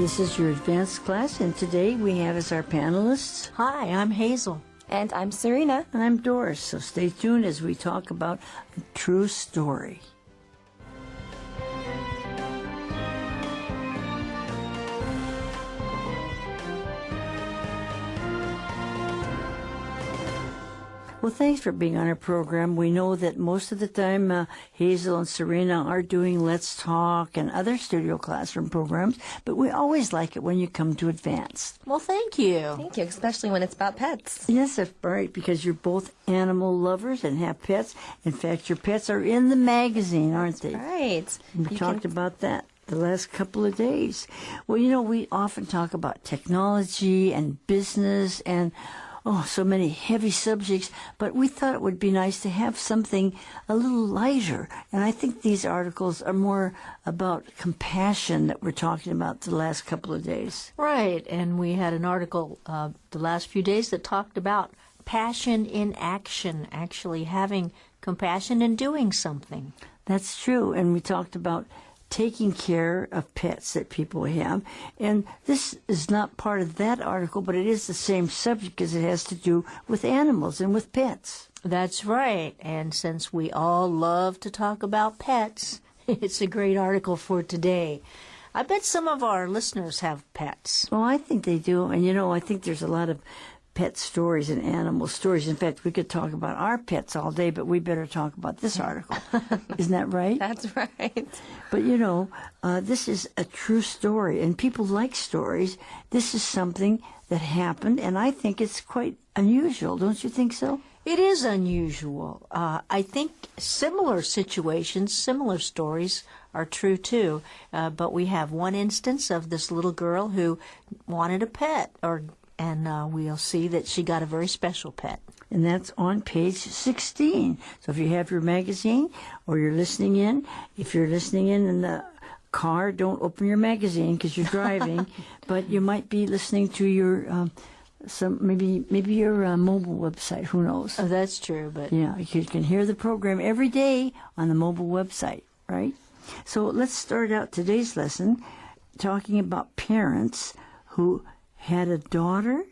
This is your advanced class, and today we have as our panelists. Hi, I'm Hazel. And I'm Serena. And I'm Doris, so stay tuned as we talk about a true story. Well, thanks for being on our program. We know that most of the time Hazel and Serena are doing Let's Talk and other studio classroom programs, but we always like it when you come to Advanced. Well, thank you. Thank you, especially when it's about pets. Yes, that's right, because you're both animal lovers and have pets. In fact, your pets are in the magazine, aren't they? Right. We talked about that the last couple of days. Well, you know, we often talk about technology and business and so many heavy subjects, but we thought it would be nice to have something a little lighter. And I think these articles are more about compassion that we're talking about the last couple of days. Right, and we had an article the last few days that talked about passion in action, actually having compassion and doing something. That's true, and we talked about taking care of pets that people have. And this is not part of that article, but it is the same subject because it has to do with animals and with pets. That's right. And since we all love to talk about pets, it's a great article for today. I bet some of our listeners have pets. Well, I think they do. And, you know, I think there's a lot of pet stories and animal stories. In fact, we could talk about our pets all day, but we better talk about this article. Isn't that right? That's right. But, you know, this is a true story, and people like stories. This is something that happened, and I think it's quite unusual. Don't you think so? It is unusual. I think similar situations, similar stories are true too. But we have one instance of this little girl who wanted a pet, and we'll see that she got a very special pet. And that's on page 16. So if you have your magazine or you're listening in, if you're listening in the car, don't open your magazine because you're driving. But you might be listening to your maybe your mobile website. Who knows? Oh, that's true. But yeah, you can hear the program every day on the mobile website, right? So let's start out today's lesson talking about parents who had a daughter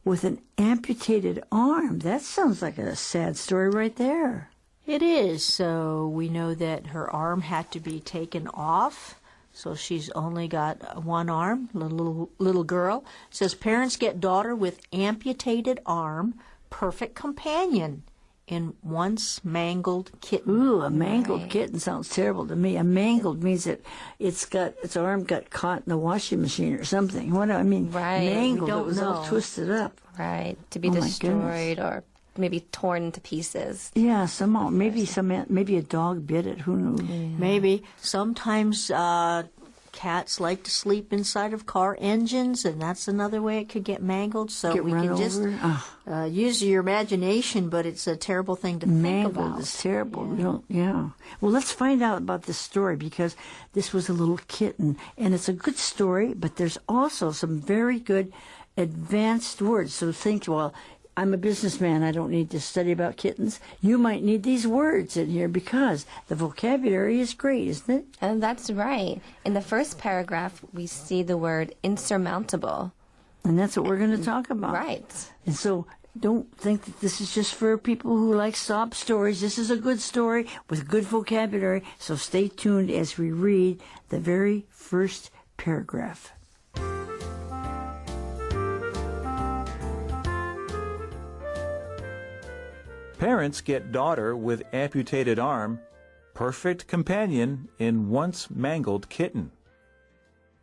with an amputated arm. That sounds like a sad story right there. It is. So we know that her arm had to be taken off. So she's only got one arm, little girl. It says, parents get daughter with amputated arm, perfect companion in once mangled kitten. Ooh, a mangled kitten sounds terrible to me. A mangled means that its arm got caught in the washing machine or something. What do I mean? Right. Mangled, it was all twisted up. Right. To be destroyed or maybe torn into pieces. Yeah, somehow. Maybe a dog bit it. Who knows? Yeah. Maybe. Sometimes cats like to sleep inside of car engines, and that's another way it could get mangled. So we can just use your imagination, but it's a terrible thing to think about. Mangled is terrible. Yeah. Well, let's find out about this story because this was a little kitten, and it's a good story, but there's also some very good advanced words. So think, well, I'm a businessman. I don't need to study about kittens. You might need these words in here because the vocabulary is great, isn't it? And that's right. In the first paragraph, we see the word insurmountable. And that's what we're going to talk about. Right. And so don't think that this is just for people who like sob stories. This is a good story with good vocabulary. So stay tuned as we read the very first paragraph. Parents get daughter with amputated arm, perfect companion in once mangled kitten.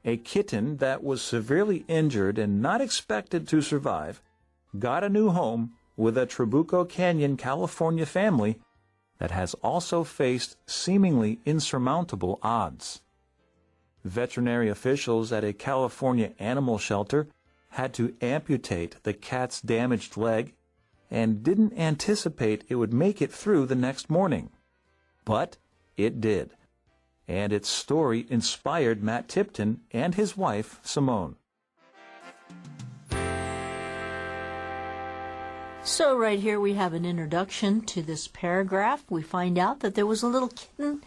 A kitten that was severely injured and not expected to survive got a new home with a Trabuco Canyon, California family that has also faced seemingly insurmountable odds. Veterinary officials at a California animal shelter had to amputate the cat's damaged leg and didn't anticipate it would make it through the next morning. But it did. And its story inspired Matt Tipton and his wife, Simone. So right here we have an introduction to this paragraph. We find out that there was a little kitten,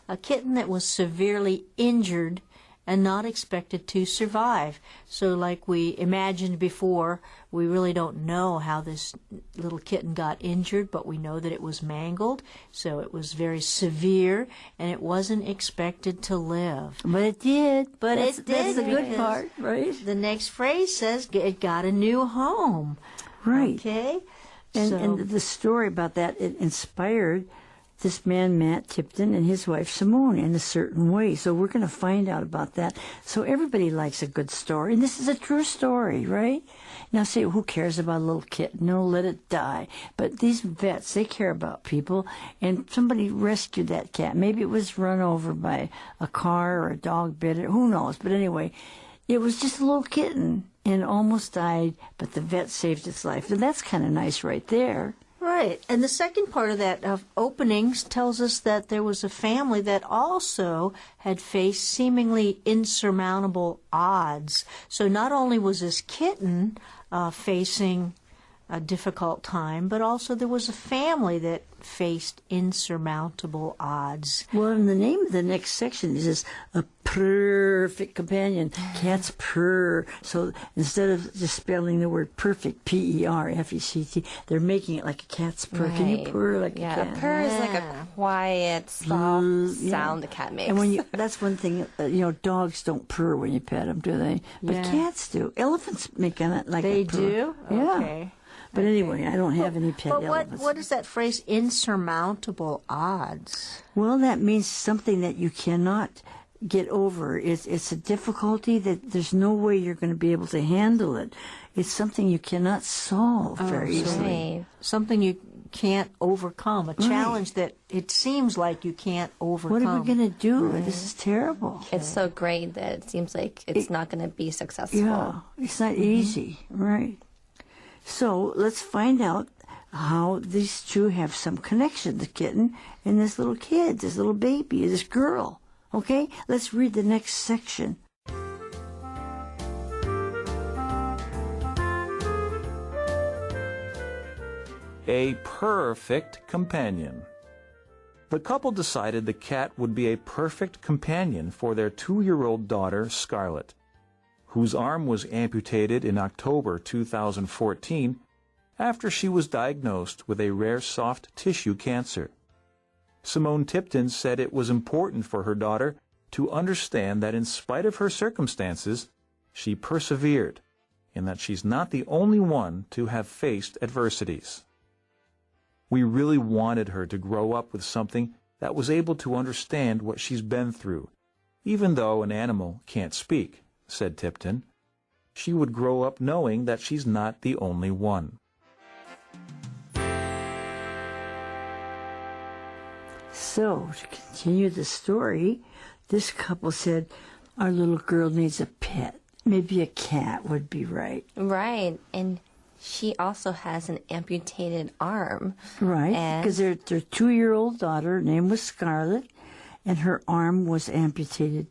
a kitten that was severely injured and not expected to survive. So like we imagined before, we really don't know how this little kitten got injured, but we know that it was mangled, so it was very severe, and it wasn't expected to live. But it did. But That's it did. That's the good because part, right? The next phrase says it got a new home. Right. Okay? And the story about that, it inspired this man, Matt Tipton, and his wife, Simone, in a certain way. So we're going to find out about that. So everybody likes a good story. And this is a true story, right? Now, say, who cares about a little kitten? No, let it die. But these vets, they care about people. And somebody rescued that cat. Maybe it was run over by a car or a dog bit it. Who knows? But anyway, it was just a little kitten and almost died, but the vet saved its life. And that's kind of nice right there. Right. And the second part of that openings tells us that there was a family that also had faced seemingly insurmountable odds. So not only was this kitten facing a difficult time, but also there was a family that faced insurmountable odds. Well, and the name of the next section is a perfect companion. Cats purr. So instead of just spelling the word perfect, P-E-R-F-E-C-T, they're making it like a cat's purr. Can you purr like a cat? Purr is like a quiet, soft sound the cat makes. And when that's one thing, dogs don't purr when you pet them, do they? But cats do. Elephants make it like they a purr. do? Yeah. Okay. But anyway, I don't have any pet But elephants. what is that phrase, insurmountable odds? Well, that means something that you cannot get over. It's a difficulty that there's no way you're going to be able to handle it. It's something you cannot solve very easily. Right. Something you can't overcome, a challenge that it seems like you can't overcome. What are we going to do? This is terrible. It's so great that it seems like it's not going to be successful. Yeah, it's not easy, right? So let's find out how these two have some connection, the kitten and this little kid, this little baby, this girl. Okay, let's read the next section. A perfect companion. The couple decided the cat would be a perfect companion for their 2-year-old daughter, Scarlett, whose arm was amputated in October 2014 after she was diagnosed with a rare soft tissue cancer. Simone Tipton said it was important for her daughter to understand that in spite of her circumstances, she persevered, and that she's not the only one to have faced adversities. We really wanted her to grow up with something that was able to understand what she's been through, even though an animal can't speak, said Tipton. She would grow up knowing that she's not the only one. So, to continue the story, this couple said, our little girl needs a pet. Maybe a cat would be right. Right. And she also has an amputated arm. Right, because their 2-year-old daughter, her name was Scarlett, and her arm was amputated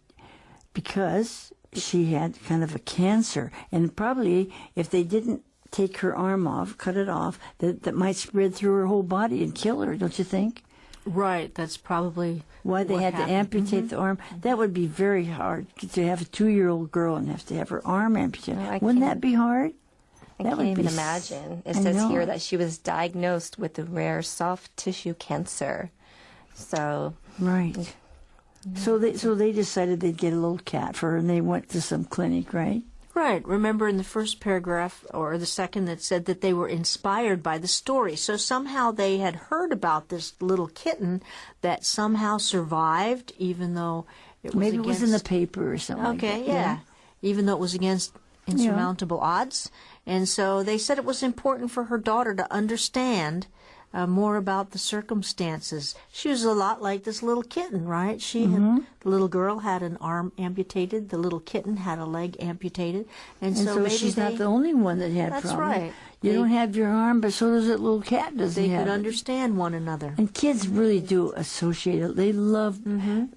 because she had kind of a cancer. And probably if they didn't take her arm off, cut it off, that might spread through her whole body and kill her, don't you think? Right, that's probably why they had happened. to amputate the arm. That would be very hard to have a 2-year-old girl and have to have her arm amputated. No, Wouldn't that be hard? I can't even imagine. It says here that she was diagnosed with a rare soft tissue cancer. So right. So they decided they'd get a little cat for her, and they went to some clinic, right? Right. Remember in the first paragraph, or the second, that said that they were inspired by the story. So somehow they had heard about this little kitten that somehow survived, even though it was Maybe against... it was in the paper or something like that. Okay, yeah. Even though it was against insurmountable odds. And so they said it was important for her daughter to understand more about the circumstances. She was a lot like this little kitten, right? The little girl had an arm amputated. The little kitten had a leg amputated. And so maybe she's not the only one that had That's problems. right. You don't have your arm, but so does that little cat doesn't They have could it. understand one another. And kids really do associate it. They love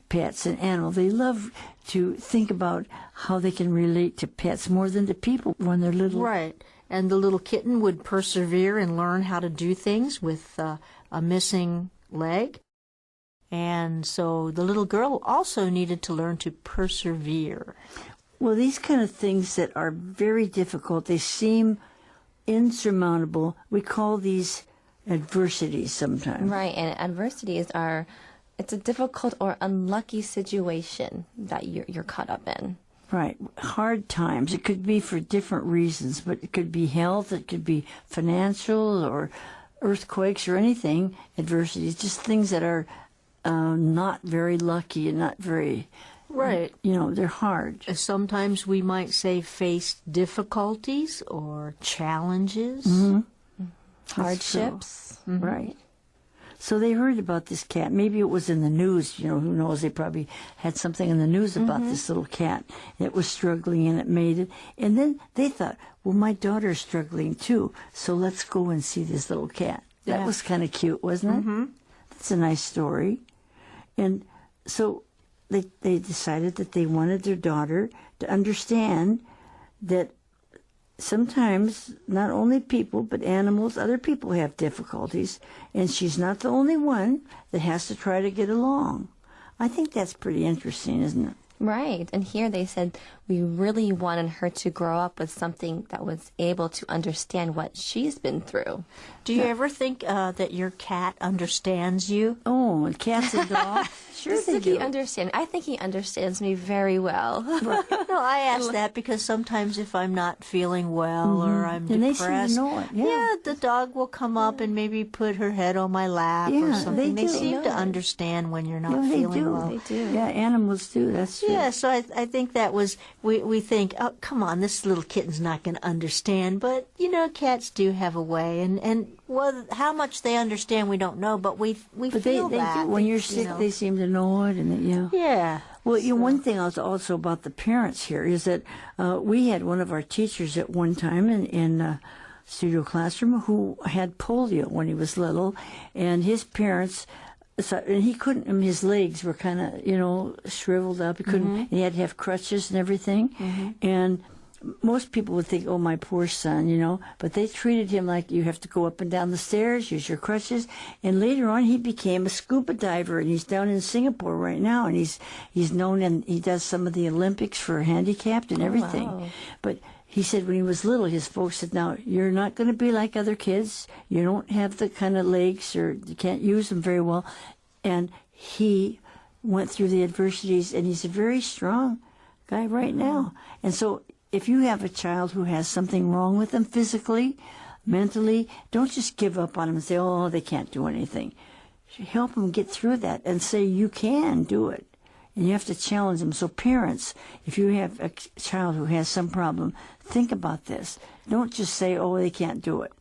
pets and animals. They love to think about how they can relate to pets more than to people when they're little. Right. And the little kitten would persevere and learn how to do things with a missing leg. And so the little girl also needed to learn to persevere. Well, these kind of things that are very difficult, they seem insurmountable. We call these adversities sometimes. Right, and adversities are, it's a difficult or unlucky situation that you're caught up in. Right. Hard times. It could be for different reasons, but it could be health, it could be financial or earthquakes or anything. Adversities, just things that are not very lucky and not very, Right. They're hard. Sometimes we might say face difficulties or challenges. Hardships. Right. So they heard about this cat. Maybe it was in the news. Who knows? They probably had something in the news about this little cat. It was struggling and it made it. And then they thought, well, my daughter's struggling too, so let's go and see this little cat. That was kind of cute, wasn't it? Mm-hmm. That's a nice story. And so they decided that they wanted their daughter to understand that sometimes not only people, but animals, other people have difficulties, and she's not the only one that has to try to get along. I think that's pretty interesting, isn't it? Right. And here they said we really wanted her to grow up with something that was able to understand what she's been through. Do you ever think that your cat understands you? Oh, and cats and dogs. Sure Does they he do. understand? I think he understands me very well. No, I ask that because sometimes if I'm not feeling well or I'm And they depressed, seem to know it. Yeah. the dog will come up and maybe put her head on my lap or Yeah, something. they They do. seem to Yeah. understand when you're not Yeah, they feeling do. well. They do. Yeah, animals do. That's true. Yeah, so I think that was, we think, oh, come on, this little kitten's not going to understand. But, cats do have a way. And well, how much they understand, we don't know, but we But feel they that. do. When you're sick, they seem to know it. And Yeah. Well, one thing also about the parents here is that we had one of our teachers at one time in studio classroom who had polio when he was little, and his parents. And he couldn't. His legs were kind of, shriveled up. He couldn't. And he had to have crutches and everything. And most people would think, "Oh, my poor son," But they treated him like you have to go up and down the stairs, use your crutches. And later on, he became a scuba diver, and he's down in Singapore right now. And he's known, and he does some of the Olympics for handicapped and everything. wow. But he said when he was little, his folks said, "Now, you're not going to be like other kids. You don't have the kind of legs, or you can't use them very well." And he went through the adversities, and he's a very strong guy right now. And so if you have a child who has something wrong with them physically, mentally, don't just give up on them and say, "Oh, they can't do anything." Help them get through that and say, "You can do it." And you have to challenge them. So parents, if you have a child who has some problem, think about this. Don't just say, "Oh, they can't do it."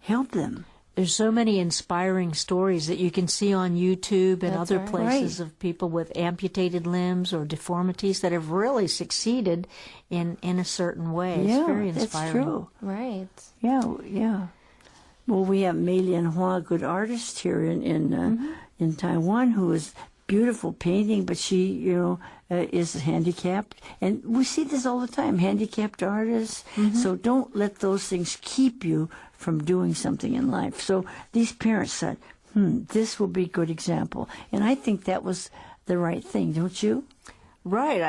Help them. There's so many inspiring stories that you can see on YouTube and That's other right. places of people with amputated limbs or deformities that have really succeeded in a certain way. It's very inspiring. that's true. Right. Yeah. Well, we have Mei Lian Hua, a good artist here in Taiwan, who is beautiful painting, but she, is handicapped. And we see this all the time, handicapped artists. So don't let those things keep you from doing something in life. So these parents said, this will be a good example. And I think that was the right thing, don't you? Right.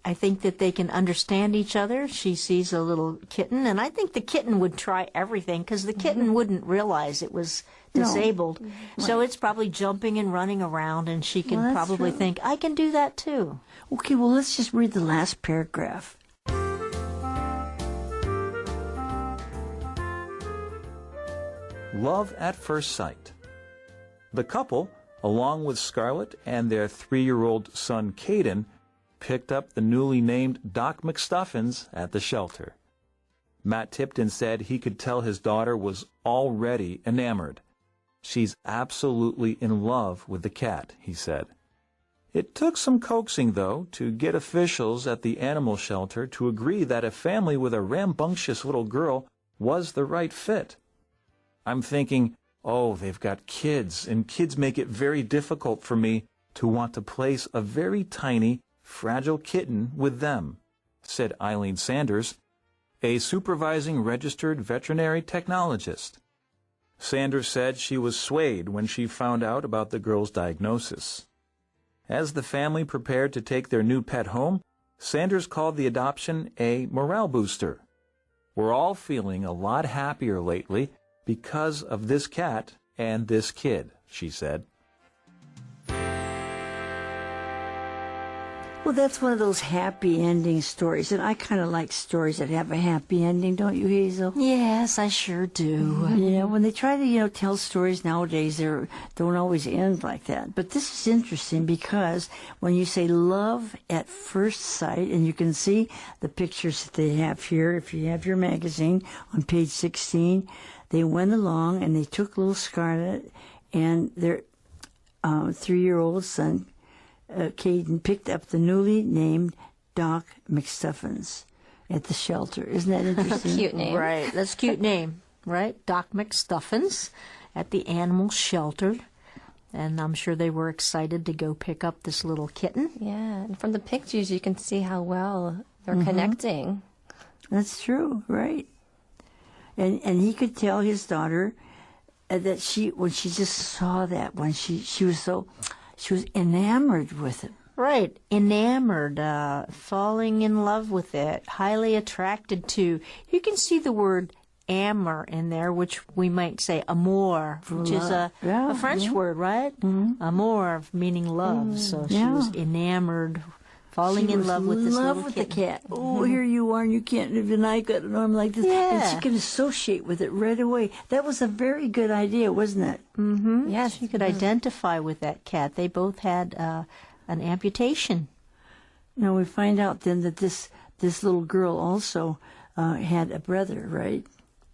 I think that they can understand each other. She sees a little kitten, and I think the kitten would try everything because the kitten wouldn't realize it was disabled. So it's probably jumping and running around, and she can Well, that's probably true. think, I can do that too. Okay, well, let's just read the last paragraph. Love at first sight. The couple, along with Scarlett and their 3-year-old son Caden, picked up the newly named Doc McStuffins at the shelter. Matt Tipton said he could tell his daughter was already enamored. She's absolutely in love with the cat, he said. It took some coaxing, though, to get officials at the animal shelter to agree that a family with a rambunctious little girl was the right fit. I'm thinking, oh, they've got kids, and kids make it very difficult for me to want to place a very tiny, fragile kitten with them, said Eileen Sanders, a supervising registered veterinary technologist. Sanders said she was swayed when she found out about the girl's diagnosis. As the family prepared to take their new pet home, Sanders called the adoption a morale booster. We're all feeling a lot happier lately because of this cat and this kid, she said. Well, that's one of those happy ending stories, and I kind of like stories that have a happy ending, don't you, Hazel? Yes, I sure do. Yeah, when they try to, tell stories nowadays, they don't always end like that. But this is interesting because when you say love at first sight, and you can see the pictures that they have here, if you have your magazine on page 16, they went along and they took little Scarlett and their 3-year-old son, Caden, picked up the newly named Doc McStuffins at the shelter. Isn't that interesting? Cute name. Right, that's a cute name, right? Doc McStuffins at the animal shelter. And I'm sure they were excited to go pick up this little kitten. Yeah, and from the pictures you can see how well they're connecting. That's true, right? And he could tell his daughter that when she just saw that, when she was enamored with it. Right, enamored, falling in love with it, highly attracted to. You can see the word amour in there, which we might say amour, which is a French word, right? Mm-hmm. Amour, meaning love. So she was enamored, falling in love with this little kitten. The cat. Oh, here you are, and you can't live, and I got an arm like this. Yeah. And she could associate with it right away. That was a very good idea, wasn't it? Mm-hmm. Yes, she could identify with that cat. They both had an amputation. Now we find out then that this little girl also had a brother, right?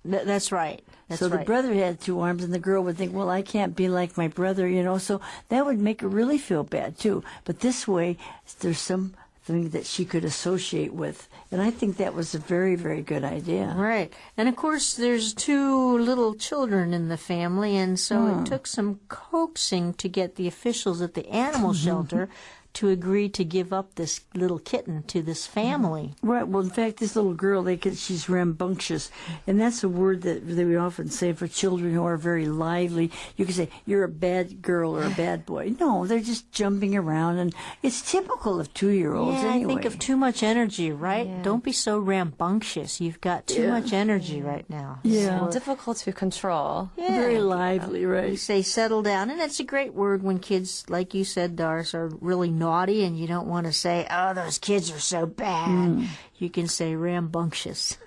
That's right. So the brother had 2 arms, and the girl would think, well, I can't be like my brother, so that would make her really feel bad, too. But this way, there's something that she could associate with. And I think that was a very, very good idea. Right. And, of course, there's 2 little children in the family, and so it took some coaxing to get the officials at the animal shelter to agree to give up this little kitten to this family. Right. Well, in fact, this little girl, she's rambunctious. And that's a word that we often say for children who are very lively. You can say, you're a bad girl or a bad boy. No, they're just jumping around. And it's typical of 2-year-olds anyway. I think of too much energy, right? Yeah. Don't be so rambunctious. You've got too much energy right now. Yeah. So difficult to control. Yeah. Very lively, right? You say settle down. And it's a great word when kids, like you said, Doris, are really naughty, and you don't want to say, oh, those kids are so bad. You can say rambunctious.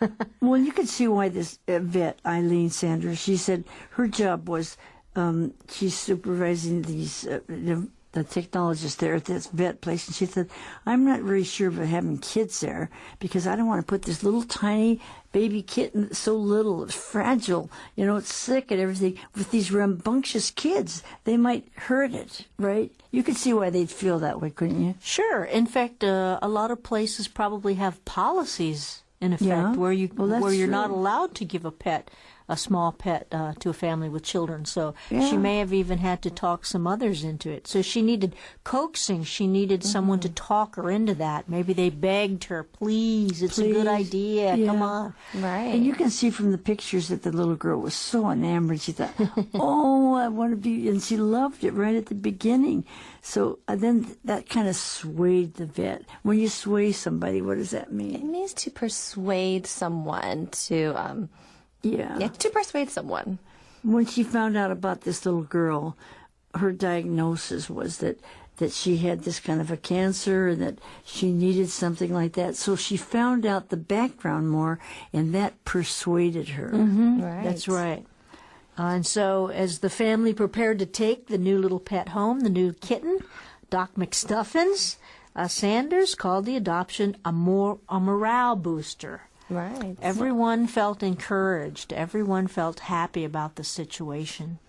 Well, you can see why this vet, Eileen Sanders, she said her job was, she's supervising these, the technologist there at this vet place, and she said, I'm not very sure about having kids there because I don't want to put this little tiny baby kitten that's so little, it's fragile, it's sick and everything, with these rambunctious kids. They might hurt it, right? You could see why they'd feel that way, couldn't you? Sure. In fact, a lot of places probably have policies in effect where you're not allowed to give a small pet to a family with children. So she may have even had to talk some others into it. So she needed coaxing. She needed someone to talk her into that. Maybe they begged her, please, it's a good idea. Yeah. Come on. Right. And you can see from the pictures that the little girl was so enamored. She thought, oh, I want to be, and she loved it right at the beginning. So then that kind of swayed the vet. When you sway somebody, what does that mean? It means to persuade someone to... to persuade someone. When she found out about this little girl, her diagnosis was that she had this kind of a cancer and that she needed something like that. So she found out the background more, and that persuaded her. Mm-hmm. Right. That's right. And so as the family prepared to take the new little pet home, the new kitten, Doc McStuffins, Sanders called the adoption a morale booster. Right. Everyone felt encouraged. Everyone felt happy about the situation.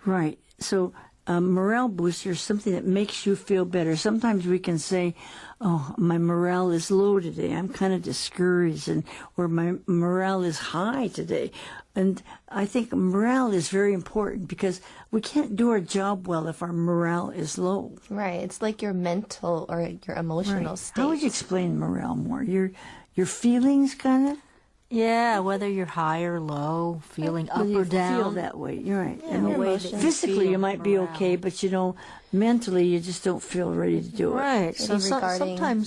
Right. So morale booster is something that makes you feel better. Sometimes we can say, oh, my morale is low today. I'm kind of discouraged, or my morale is high today. And I think morale is very important because we can't do our job well if our morale is low. Right. It's like your mental or your emotional state. How would you explain morale more? Your feelings, kind of? Yeah, whether you're high or low, feeling up Whether you or down. feel that way. You're right. Yeah, the way that you Physically, feel, you might be morale. okay, but mentally, you just don't feel ready to do it. Right. So Maybe regarding-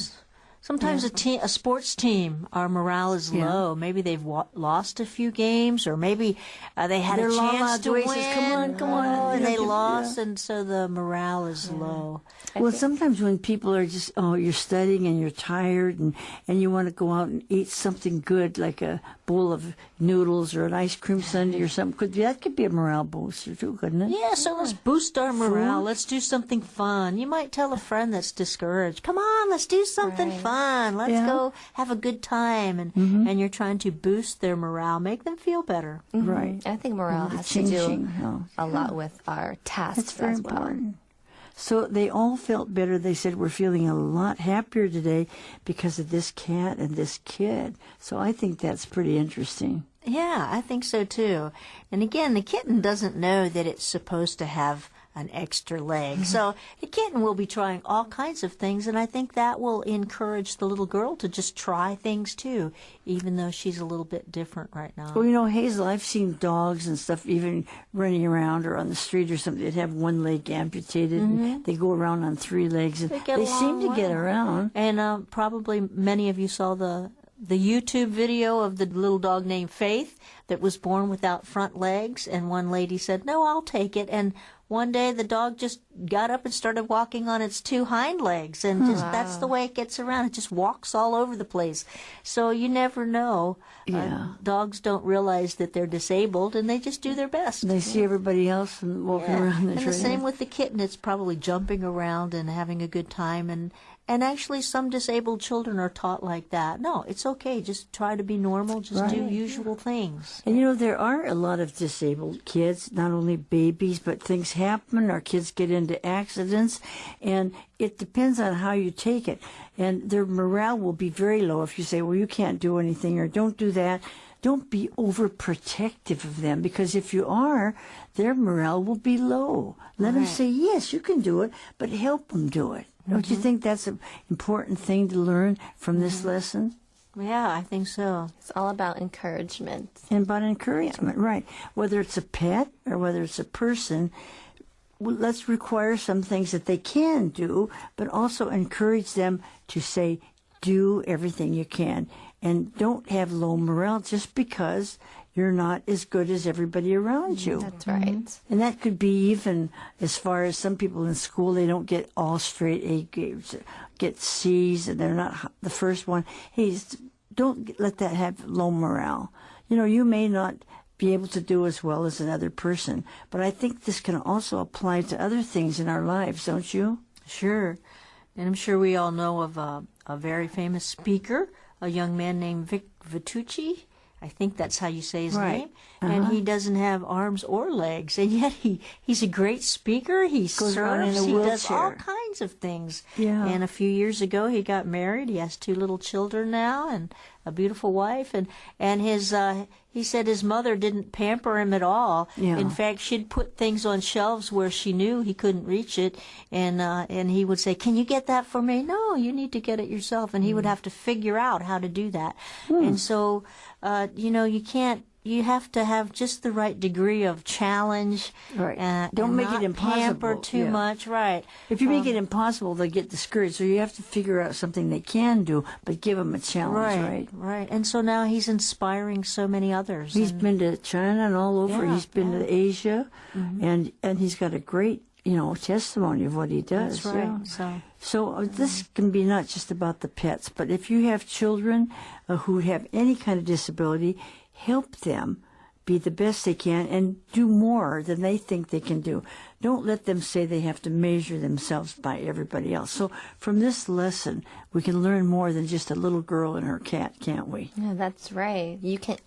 sometimes a sports team, our morale is Yeah. low. Maybe they've lost a few games, or maybe they had Their a La La chance to Dwayne win. says, "Come on," and they Yeah. lost, and so the morale is low. Well, sometimes when people are just, you're studying and you're tired and you want to go out and eat something good, like a bowl of noodles or an ice cream sundae or something, that could be a morale booster too, couldn't it? Yeah, so let's boost our morale. Let's do something fun. You might tell a friend that's discouraged, come on, let's do something fun. Let's Yeah. go have a good time. And you're trying to boost their morale, make them feel better. Right. I think morale The has to do changing, a lot with our tasks That's very as well. important. So they all felt better. They said, we're feeling a lot happier today because of this cat and this kid. So I think that's pretty interesting. Yeah, I think so too. And again, the kitten doesn't know that it's supposed to have an extra leg. So the kitten will be trying all kinds of things, and I think that will encourage the little girl to just try things too, even though she's a little bit different right now. Well, Hazel, I've seen dogs and stuff even running around or on the street or something. They'd have one leg amputated and they go around on three legs. And get they seem along to get well. around. And probably many of you saw the YouTube video of the little dog named Faith that was born without front legs, and one lady said, "No, I'll take it." And one day the dog just got up and started walking on its two hind legs, and just that's the way it gets around. It just walks all over the place. So you never know. Yeah. Dogs don't realize that they're disabled, and they just do their best. They see everybody else and walking around. And the same with the kitten. It's probably jumping around and having a good time. And actually, some disabled children are taught like that. No, it's okay. Just try to be normal. Just do usual things. And there are a lot of disabled kids, not only babies, but things happen. Our kids get into accidents, and it depends on how you take it. And their morale will be very low if you say, well, you can't do anything or don't do that. Don't be overprotective of them, because if you are, their morale will be low. Let them say, yes, you can do it, but help them do it. Don't you think that's an important thing to learn from this lesson? Yeah, I think so. It's all about encouragement. And about encouragement, right. Whether it's a pet or whether it's a person, let's require some things that they can do, but also encourage them to say, do everything you can. And don't have low morale just because you're not as good as everybody around you. That's right. And that could be even as far as some people in school, they don't get all straight A grades, get C's, and they're not the first one. Hey, don't let that have low morale. You may not be able to do as well as another person, but I think this can also apply to other things in our lives, don't you? Sure. And I'm sure we all know of a very famous speaker, a young man named Vic Vitucci. I think that's how you say his name. And he doesn't have arms or legs, and yet he's a great speaker. He Goes around in serves. a He does all wheelchair. kinds of things. Yeah. And a few years ago, he got married. He has 2 little children now, and a beautiful wife. And his he said his mother didn't pamper him at all. Yeah. In fact, she'd put things on shelves where she knew he couldn't reach it, and he would say, "Can you get that for me?" "No, you need to get it yourself." And he would have to figure out how to do that. And so, you can't. You have to have just the right degree of challenge. Right. Don't and make it not impossible. Pamper too Yeah. much. Right. If you make it impossible, they get discouraged. So you have to figure out something they can do, but give them a challenge, right? And so now he's inspiring so many others. He's and- been to China and all over. Yeah, He's been to Asia, and he's got a great, testimony of what he does. That's right. Yeah. So this can be not just about the pets, but if you have children who have any kind of disability, help them be the best they can and do more than they think they can do. Don't let them say they have to measure themselves by everybody else. So from this lesson, we can learn more than just a little girl and her cat, can't we? Yeah, that's right.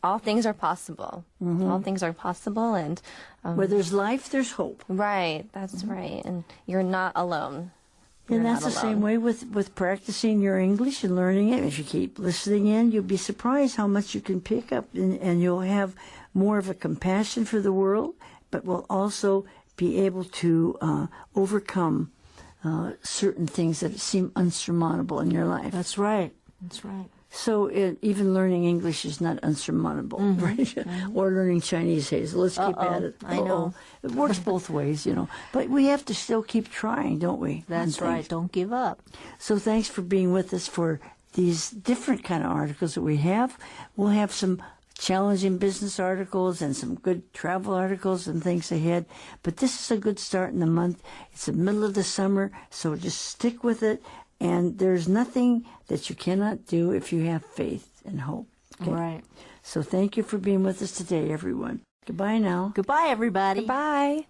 All things are possible. All things are possible, and Where there's life, there's hope. right, that's right. And you're not alone. And You're that's the not same alone. way with practicing your English and learning it. If you keep listening in, you'll be surprised how much you can pick up, and you'll have more of a compassion for the world, but will also be able to overcome certain things that seem unsurmountable in your life. That's right. That's right. So even learning English is not unsurmountable, right? Or learning Chinese, Hazel. Let's keep at it. I know. It works both ways, But we have to still keep trying, don't we? That's right. Don't give up. So thanks for being with us for these different kind of articles that we have. We'll have some challenging business articles and some good travel articles and things ahead. But this is a good start in the month. It's the middle of the summer, so just stick with it. And there's nothing that you cannot do if you have faith and hope. Okay? Right. So thank you for being with us today, everyone. Goodbye now. Goodbye, everybody. Bye.